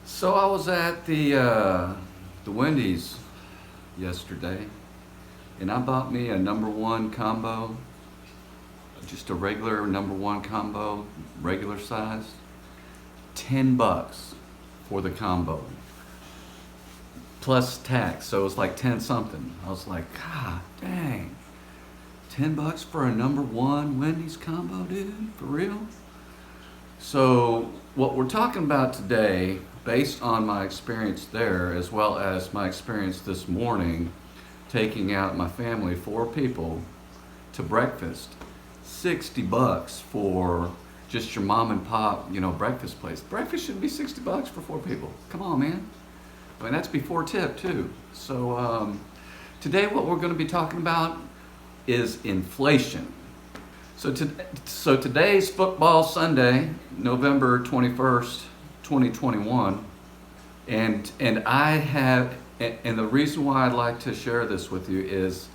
So I was at the Wendy's yesterday, and I bought me a number one combo, just a regular number one combo, regular size. $10 for the combo, plus tax, so it was like 10 something. I was like, God dang, $10 for a number one Wendy's combo, dude, for real? So, what we're talking about today, based on my experience there, as well as my experience this morning, taking out my family, four people, to breakfast, $60 for just your mom and pop, breakfast place. Breakfast should be $60 for four people. Come on, man. I mean, that's before tip, too. So, today, what we're going to be talking about is inflation. So today's football Sunday, November 21st, 2021, and I have and the reason why I'd like to share this with you is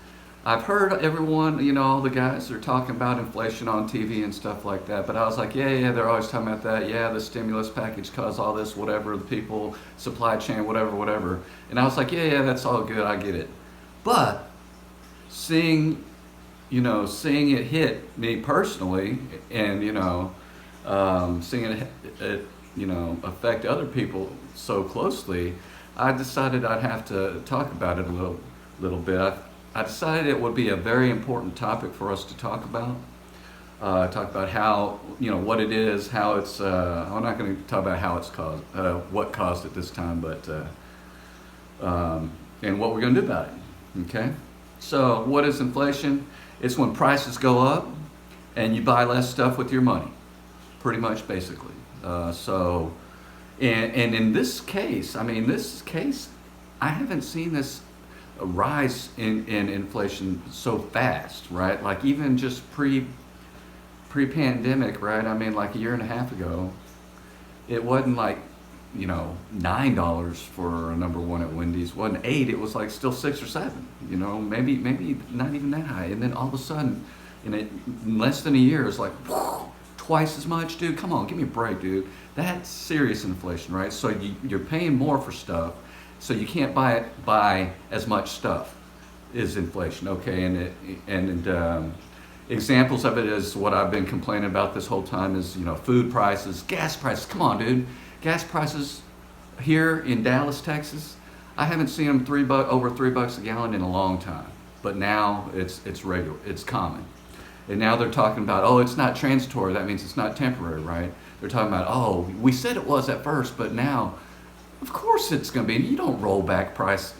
I've heard everyone, all the guys are talking about inflation on TV and stuff like that, but I was like, yeah, they're always talking about that. Yeah, the stimulus package caused all this, whatever, the people, supply chain, whatever. And I was like, yeah, that's all good, I get it. But seeing seeing it hit me personally, and seeing it affect other people so closely, I decided I'd have to talk about it a little bit. I decided it would be a very important topic for us to talk about. Talk about how what it is, how it's. I'm not going to talk about how it's caused, what caused it this time, but and what we're going to do about it. Okay. So, what is inflation? It's when prices go up and you buy less stuff with your money, pretty much, basically. And in this case, I haven't seen this rise in inflation so fast, right? Like even just pre-pandemic, right? I mean, like a year and a half ago, it wasn't like $9 for a number one at Wendy's. It wasn't 8. It was like still 6 or 7. Maybe not even that high. And then all of a sudden, in less than a year, it's like twice as much, dude. Come on, give me a break, dude. That's serious inflation, right? So you're paying more for stuff, so you can't buy as much stuff. Is inflation, okay? And examples of it is what I've been complaining about this whole time is food prices, gas prices. Come on, dude. Gas prices here in Dallas, Texas, I haven't seen them over $3 a gallon in a long time. But now it's regular, it's common. And now they're talking about, oh, it's not transitory. That means it's not temporary, right? They're talking about, oh, we said it was at first, but now, of course it's going to be. You don't roll back price,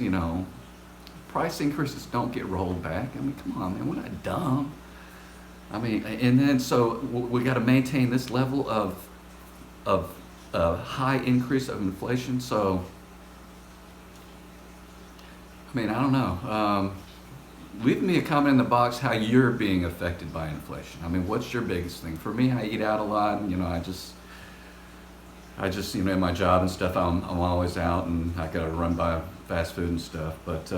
price increases don't get rolled back. I mean, come on, man, we're not dumb. I mean, and then so we got to maintain this level of a high increase of inflation. So, I mean, I don't know. Leave me a comment in the box how you're being affected by inflation. I mean, what's your biggest thing? For me, I eat out a lot, and I just in my job and stuff, I'm always out, and I got to run by fast food and stuff. But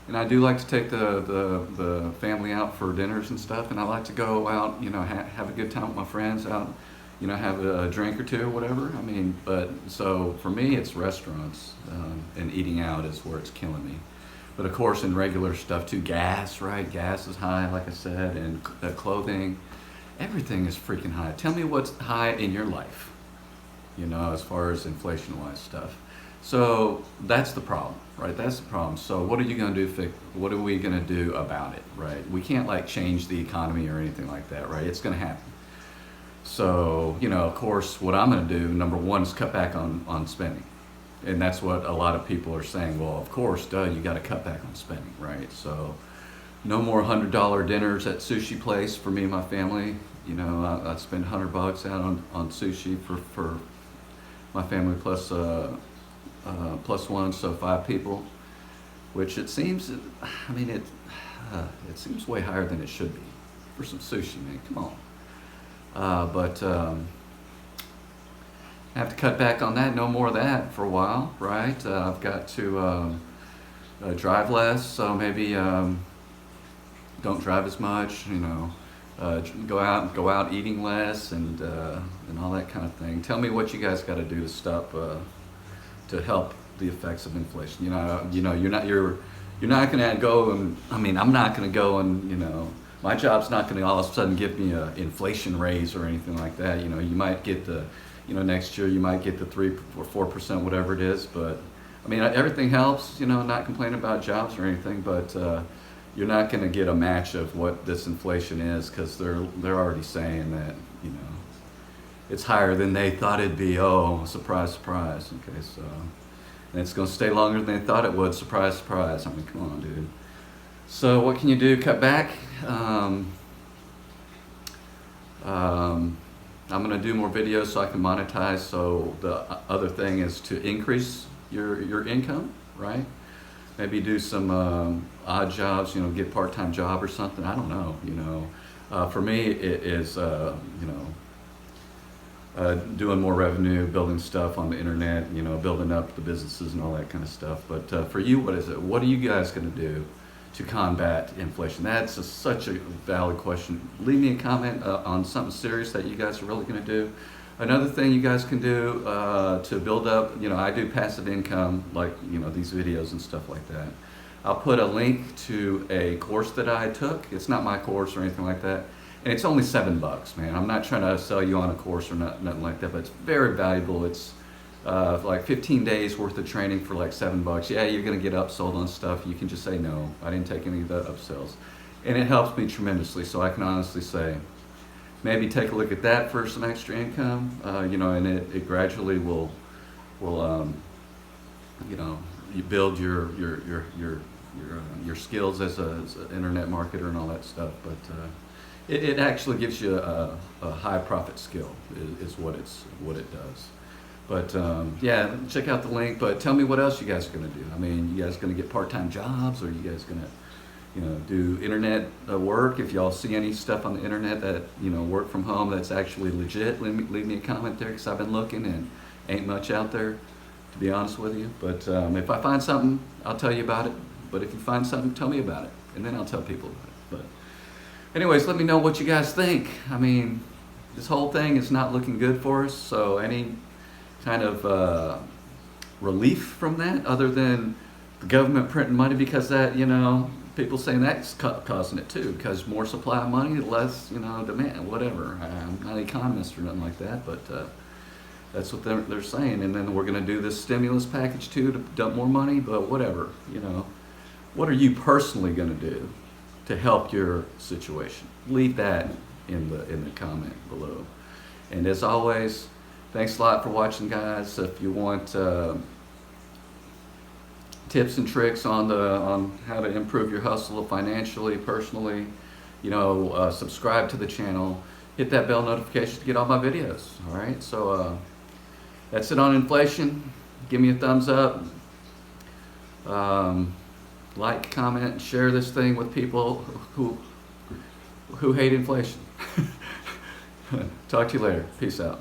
and I do like to take the family out for dinners and stuff, and I like to go out, have a good time with my friends out, have a drink or two or whatever. I mean, but so for me, it's restaurants and eating out is where it's killing me. But of course, in regular stuff too, gas, right? Gas is high, like I said, and clothing, everything is freaking high. Tell me what's high in your life, as far as inflation-wise stuff. So that's the problem, right? That's the problem. So what are you going to do? What are we going to do about it, right? We can't like change the economy or anything like that, right? It's going to happen. So, of course, what I'm going to do, number one, is cut back on spending. And that's what a lot of people are saying. Well, of course, you got to cut back on spending, right? So no more $100 dinners at sushi place for me and my family. I spend $100 out on sushi for my family plus one, so 5 people, which it seems, it seems way higher than it should be for some sushi, man. Come on. But I have to cut back on that. No more of that for a while, right? I've got to drive less, so maybe don't drive as much. go out eating less and all that kind of thing. Tell me what you guys got to do to stop to help the effects of inflation. You're not going to go and I mean I'm not going to go and my job's not going to all of a sudden give me a inflation raise or anything like that. You might get the next year you might get the 3 or 4%, whatever it is, but I mean everything helps. Not complaining about jobs or anything, but you're not going to get a match of what this inflation is because they're already saying that it's higher than they thought it'd be. Oh, surprise, surprise. Okay, so and it's going to stay longer than they thought it would. Surprise, surprise. I mean, come on, dude. So what can you do? Cut back. I'm going to do more videos so I can monetize. So the other thing is to increase your income, right? Maybe do some odd jobs, get part-time job or something. I don't know, for me it is, doing more revenue, building stuff on the internet, building up the businesses and all that kind of stuff. But for you, what is it? What are you guys going to do to combat inflation? That's such a valid question. Leave me a comment on something serious that you guys are really going to do. Another thing you guys can do to build up, I do passive income, like, these videos and stuff like that. I'll put a link to a course that I took. It's not my course or anything like that. And it's only $7, man. I'm not trying to sell you on a course or nothing like that, but it's very valuable. It's like 15 days worth of training for like $7. Yeah, you're gonna get upsold on stuff. You can just say, no, I didn't take any of the upsells. And it helps me tremendously, so I can honestly say, maybe take a look at that for some extra income, and it gradually will you build your skills as an internet marketer and all that stuff. But it actually gives you a high profit skill is what it does. But yeah, check out the link. But tell me what else you guys are going to do. I mean, you guys going to get part-time jobs, or you guys going to do internet work? If y'all see any stuff on the internet that work from home that's actually legit, leave me a comment there, because I've been looking and ain't much out there, to be honest with you. But if I find something, I'll tell you about it. But if you find something, tell me about it, and then I'll tell people about it. But anyways, let me know what you guys think. I mean, this whole thing is not looking good for us, so any kind of relief from that, other than the government printing money, because that, people saying that's causing it too, because more supply of money, less, demand, whatever. I'm not an economist or nothing like that, but that's what they're saying. And then we're going to do this stimulus package too to dump more money, but whatever, What are you personally going to do to help your situation? Leave that in the comment below. And as always, thanks a lot for watching, guys. If you want tips and tricks on how to improve your hustle financially, personally, subscribe to the channel, hit that bell notification to get all my videos. All right, so that's it on inflation. Give me a thumbs up, like, comment, share this thing with people who hate inflation. Talk to you later. Peace out.